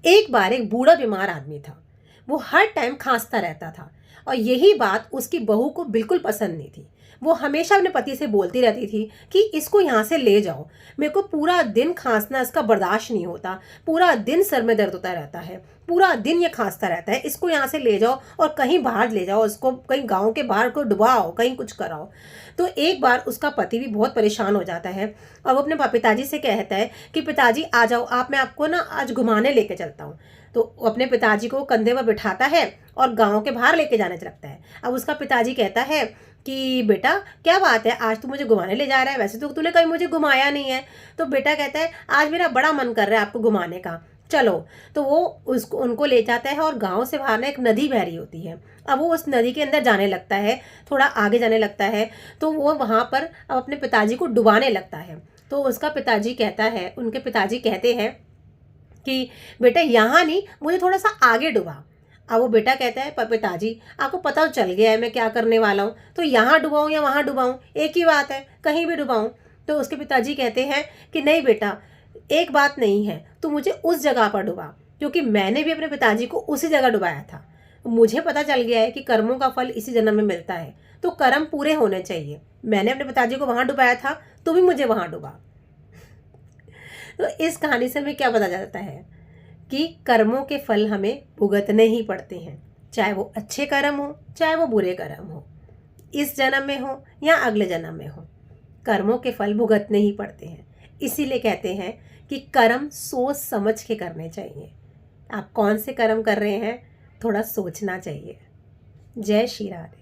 एक बार एक बूढ़ा बीमार आदमी था। वो हर टाइम खांसता रहता था और यही बात उसकी बहू को बिल्कुल पसंद नहीं थी। वो हमेशा अपने पति से बोलती रहती थी कि इसको यहाँ से ले जाओ, मेरे को पूरा दिन खांसना इसका बर्दाश्त नहीं होता, पूरा दिन सर में दर्द होता रहता है, पूरा दिन ये खांसता रहता है, इसको यहाँ से ले जाओ और कहीं बाहर ले जाओ, इसको कहीं गांव के बाहर को डुबाओ, कहीं कुछ कराओ। तो एक बार उसका पति भी बहुत परेशान हो जाता है और वो अपने पिताजी से कहता है कि पिताजी आ जाओ आप, मैं आपको ना आज घुमाने लेके चलता हूँ। तो अपने पिताजी को कंधे पर बिठाता है और गांव के बाहर लेके जाने लगता है। अब उसका पिताजी कहता है कि बेटा क्या बात है, आज तू मुझे घुमाने ले जा रहा है, वैसे तो तूने कभी मुझे घुमाया नहीं है। तो बेटा कहता है आज मेरा बड़ा मन कर रहा है आपको घुमाने का, चलो। तो वो उसको उनको ले जाता है और गांव से बाहर ना एक नदी बह रही होती है। अब वो उस नदी के अंदर जाने लगता है, थोड़ा आगे जाने लगता है, तो वो वहाँ पर अब अपने पिताजी को डुबाने लगता है। तो उसका पिताजी कहता है, उनके पिताजी कहते हैं कि बेटा यहाँ नहीं, मुझे थोड़ा सा आगे डुबा। अब वो बेटा कहता है पिताजी आपको पता तो चल गया है मैं क्या करने वाला हूँ, तो यहाँ डुबाऊँ या वहाँ डुबाऊँ, एक ही बात है, कहीं भी डुबाऊँ। तो उसके पिताजी कहते हैं कि नहीं बेटा, एक बात नहीं है, तू मुझे उस जगह पर डुबा, क्योंकि मैंने भी अपने पिताजी को उसी जगह डुबाया था। मुझे पता चल गया है कि कर्मों का फल इसी जन्म में मिलता है, तो कर्म पूरे होने चाहिए। मैंने अपने पिताजी को वहाँ डुबाया था, तू भी मुझे वहाँ डुबा। तो इस कहानी से हमें क्या पता चलता है कि कर्मों के फल हमें भुगतने ही पड़ते हैं, चाहे वो अच्छे कर्म हो चाहे वो बुरे कर्म हो, इस जन्म में हो या अगले जन्म में हो, कर्मों के फल भुगतने ही पड़ते हैं। इसीलिए कहते हैं कि कर्म सोच समझ के करने चाहिए। आप कौन से कर्म कर रहे हैं, थोड़ा सोचना चाहिए। जय श्री राधे।